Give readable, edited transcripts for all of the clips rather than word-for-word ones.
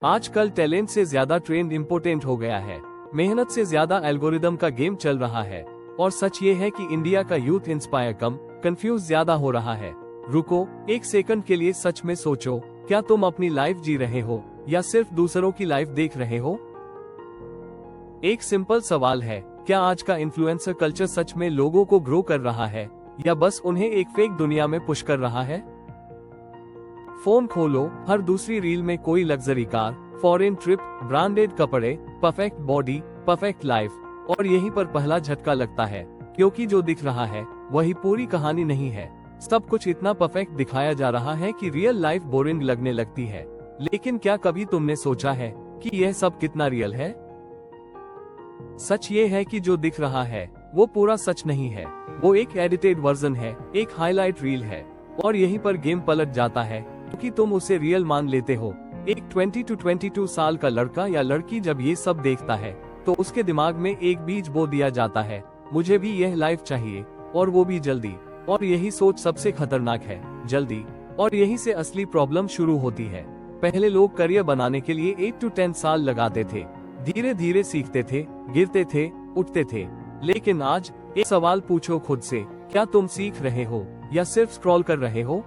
आजकल टैलेंट से ज्यादा ट्रेंड इम्पोर्टेंट हो गया है। मेहनत से ज्यादा एल्गोरिदम का गेम चल रहा है। और सच ये है कि इंडिया का यूथ इंस्पायर कम, कंफ्यूज ज्यादा हो रहा है। रुको, एक सेकंड के लिए सच में सोचो, क्या तुम अपनी लाइफ जी रहे हो या सिर्फ दूसरों की लाइफ देख रहे हो? एक सिंपल सवाल है, क्या आज का इन्फ्लुएंसर कल्चर सच में लोगों को ग्रो कर रहा है या बस उन्हें एक फेक दुनिया में पुश कर रहा है? फोन खोलो, हर दूसरी रील में कोई luxury car, foreign trip, branded कपड़े, परफेक्ट बॉडी, परफेक्ट लाइफ। और यहीं पर पहला झटका लगता है, क्योंकि जो दिख रहा है वही पूरी कहानी नहीं है। सब कुछ इतना परफेक्ट दिखाया जा रहा है कि रियल लाइफ बोरिंग लगने लगती है। लेकिन क्या कभी तुमने सोचा है कि यह सब कितना रियल है? सच ये है कि जो दिख रहा है वो पूरा सच नहीं है। वो एक एडिटेड वर्जन है, एक हाईलाइट रील है। और यहीं पर गेम पलट जाता है, क्योंकि तुम उसे रियल मान लेते हो। एक 20 to 22 साल का लड़का या लड़की जब ये सब देखता है तो उसके दिमाग में एक बीज बो दिया जाता है, मुझे भी यह लाइफ चाहिए, और वो भी जल्दी। और यही सोच सबसे खतरनाक है, जल्दी। और यहीं से असली प्रॉब्लम शुरू होती है। पहले लोग करियर बनाने के लिए 8 to 10 साल लगाते थे, धीरे धीरे सीखते थे, गिरते थे, उठते थे। लेकिन आज एक सवाल पूछो खुद से, क्या तुम सीख रहे हो या सिर्फ स्क्रॉल कर रहे हो?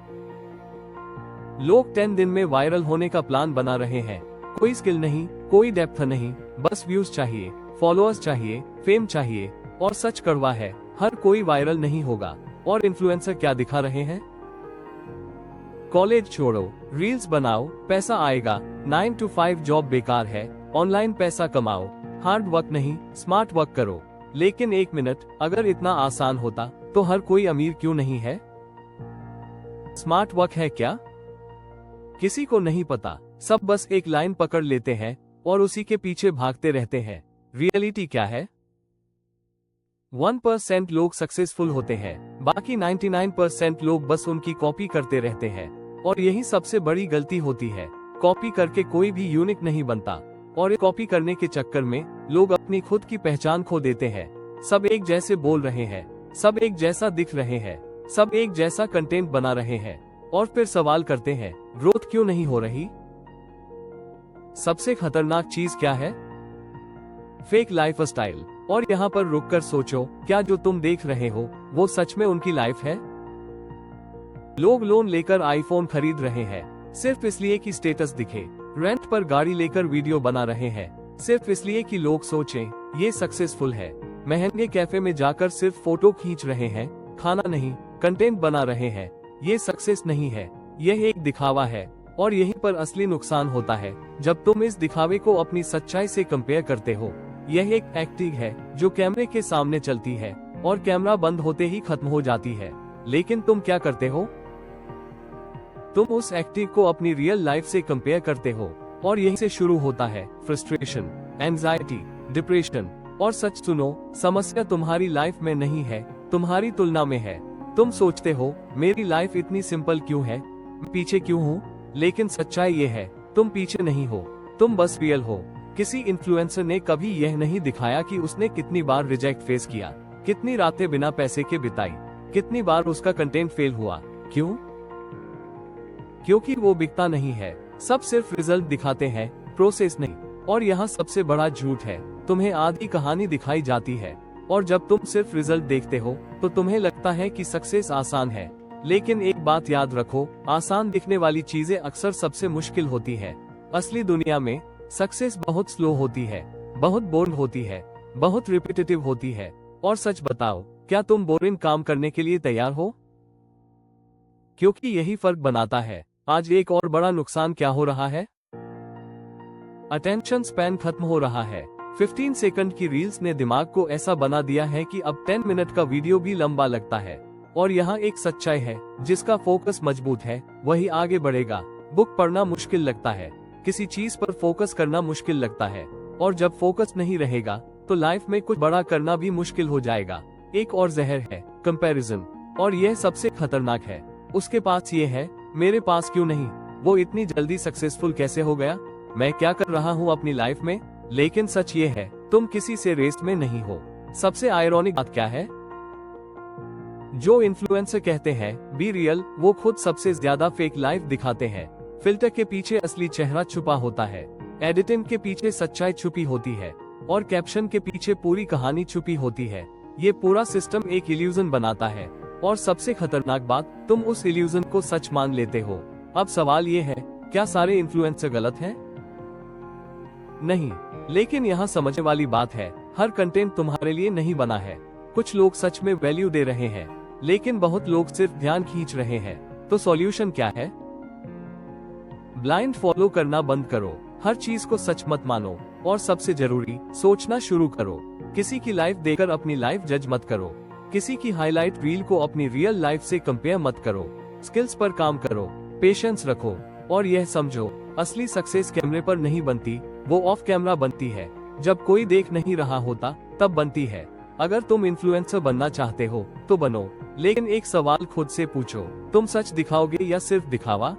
लोग 10 दिन में वायरल होने का प्लान बना रहे हैं। कोई स्किल नहीं, कोई डेप्थ नहीं, बस व्यूज चाहिए, फॉलोअर्स चाहिए, फेम चाहिए। और सच कड़वा है, हर कोई वायरल नहीं होगा। और इन्फ्लुएंसर क्या दिखा रहे हैं? कॉलेज छोड़ो, रील्स बनाओ, पैसा आएगा। 9 to 5 जॉब बेकार है, ऑनलाइन पैसा कमाओ। हार्ड वर्क नहीं, स्मार्ट वर्क करो। लेकिन एक मिनट, अगर इतना आसान होता तो हर कोई अमीर क्यों नहीं है? स्मार्ट वर्क है क्या? किसी को नहीं पता। सब बस एक लाइन पकड़ लेते हैं और उसी के पीछे भागते रहते हैं। रियलिटी क्या है? 1% लोग सक्सेसफुल होते हैं, बाकी 99% लोग बस उनकी कॉपी करते रहते हैं। और यही सबसे बड़ी गलती होती है। कॉपी करके कोई भी यूनिक नहीं बनता। और कॉपी करने के चक्कर में लोग अपनी खुद की पहचान खो देते हैं। सब एक जैसे बोल रहे हैं, सब एक जैसा दिख रहे हैं, सब एक जैसा कंटेंट बना रहे हैं। और फिर सवाल करते हैं, ग्रोथ क्यों नहीं हो रही? सबसे खतरनाक चीज क्या है? Fake lifestyle. और यहाँ पर रुककर सोचो, क्या जो तुम देख रहे हो वो सच में उनकी लाइफ है? लोग लोन लेकर आईफोन खरीद रहे हैं सिर्फ इसलिए कि स्टेटस दिखे। रेंट पर गाड़ी लेकर वीडियो बना रहे हैं सिर्फ इसलिए कि लोग सोचें ये सक्सेसफुल है। महंगे कैफे में जाकर सिर्फ फोटो खींच रहे हैं, खाना नहीं, कंटेंट बना रहे हैं। ये सक्सेस नहीं है, यह एक दिखावा है। और यहीं पर असली नुकसान होता है, जब तुम इस दिखावे को अपनी सच्चाई से कंपेयर करते हो। यह एक एक्टिंग है जो कैमरे के सामने चलती है और कैमरा बंद होते ही खत्म हो जाती है। लेकिन तुम क्या करते हो? तुम उस एक्टिंग को अपनी रियल लाइफ से कंपेयर करते हो। और यहीं से शुरू होता है फ्रस्ट्रेशन, एंजाइटी, डिप्रेशन। और सच सुनो, समस्या तुम्हारी लाइफ में नहीं है, तुम्हारी तुलना में है। तुम सोचते हो, मेरी लाइफ इतनी सिंपल क्यों है, मैं पीछे क्यों हूँ? लेकिन सच्चाई ये है, तुम पीछे नहीं हो, तुम बस रियल हो। किसी इन्फ्लुएंसर ने कभी यह नहीं दिखाया कि उसने कितनी बार रिजेक्ट फेस किया, कितनी रातें बिना पैसे के बिताई, कितनी बार उसका कंटेंट फेल हुआ। क्यों? क्योंकि वो बिकता नहीं है। सब सिर्फ रिजल्ट दिखाते हैं, प्रोसेस नहीं। और यहाँ सबसे बड़ा झूठ है, तुम्हें आधी कहानी दिखाई जाती है। और जब तुम सिर्फ रिजल्ट देखते हो तो तुम्हें लगता है कि सक्सेस आसान है। लेकिन एक बात याद रखो, आसान दिखने वाली चीजें अक्सर सबसे मुश्किल होती है। असली दुनिया में सक्सेस बहुत स्लो होती है, बहुत बोरिंग होती है, बहुत रिपीटेटिव होती है। और सच बताओ, क्या तुम बोरिंग काम करने के लिए तैयार हो? क्योंकि यही फर्क बनाता है। आज एक और बड़ा नुकसान क्या हो रहा है? अटेंशन स्पैन खत्म हो रहा है। 15 सेकंड की रील्स ने दिमाग को ऐसा बना दिया है कि अब 10 मिनट का वीडियो भी लंबा लगता है। और यहाँ एक सच्चाई है, जिसका फोकस मजबूत है वही आगे बढ़ेगा। बुक पढ़ना मुश्किल लगता है, किसी चीज पर फोकस करना मुश्किल लगता है। और जब फोकस नहीं रहेगा तो लाइफ में कुछ बड़ा करना भी मुश्किल हो जाएगा। एक और जहर है, कंपैरिजन। और यह सबसे खतरनाक है। उसके पास ये है, मेरे पास क्यों नहीं? वो इतनी जल्दी सक्सेसफुल कैसे हो गया? मैं क्या कर रहा हूँ अपनी लाइफ में? लेकिन सच ये है, तुम किसी से रेस में नहीं हो। सबसे आयरॉनिक बात क्या है? जो इन्फ्लुएंसर कहते हैं बी रियल, वो खुद सबसे ज्यादा फेक लाइफ दिखाते हैं। फिल्टर के पीछे असली चेहरा छुपा होता है। एडिटिंग के पीछे सच्चाई छुपी होती है और कैप्शन के पीछे पूरी कहानी छुपी होती है। ये पूरा सिस्टम एक इल्यूजन बनाता है और सबसे खतरनाक बात, तुम उस इल्यूजन को सच मान लेते हो। अब सवाल ये है, क्या सारे इन्फ्लुएंसर गलत हैं? नहीं, लेकिन यहाँ समझने वाली बात है, हर कंटेंट तुम्हारे लिए नहीं बना है। कुछ लोग सच में वैल्यू दे रहे हैं, लेकिन बहुत लोग सिर्फ ध्यान खींच रहे हैं। तो सॉल्यूशन क्या है? ब्लाइंड फॉलो करना बंद करो, हर चीज को सच मत मानो, और सबसे जरूरी, सोचना शुरू करो। किसी की लाइफ देखकर अपनी लाइफ जज मत करो। किसी की हाईलाइट रील को अपनी रियल लाइफ से कंपेयर मत करो। स्किल्स पर काम करो, पेशेंस रखो, और यह समझो, असली सक्सेस कैमरे पर नहीं बनती, वो ऑफ कैमरा बनती है। जब कोई देख नहीं रहा होता तब बनती है। अगर तुम इन्फ्लुएंसर बनना चाहते हो तो बनो, लेकिन एक सवाल खुद से पूछो, तुम सच दिखाओगे या सिर्फ दिखावा?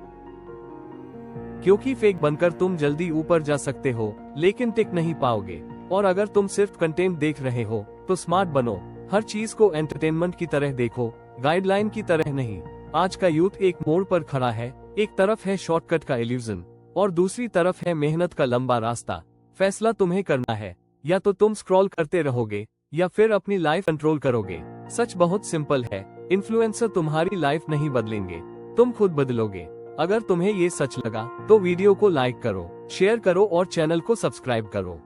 क्योंकि फेक बनकर तुम जल्दी ऊपर जा सकते हो, लेकिन टिक नहीं पाओगे। और अगर तुम सिर्फ कंटेंट देख रहे हो तो स्मार्ट बनो, हर चीज को एंटरटेनमेंट की तरह देखो, गाइडलाइन की तरह नहीं। आज का यूथ एक मोड़ पर खड़ा है, एक तरफ है शॉर्टकट का इल्यूजन और दूसरी तरफ है मेहनत का लंबा रास्ता। फैसला तुम्हें करना है, या तो तुम स्क्रॉल करते रहोगे या फिर अपनी लाइफ कंट्रोल करोगे। सच बहुत सिंपल है, इन्फ्लुएंसर तुम्हारी लाइफ नहीं बदलेंगे, तुम खुद बदलोगे। अगर तुम्हें ये सच लगा तो वीडियो को लाइक करो, शेयर करो और चैनल को सब्सक्राइब करो।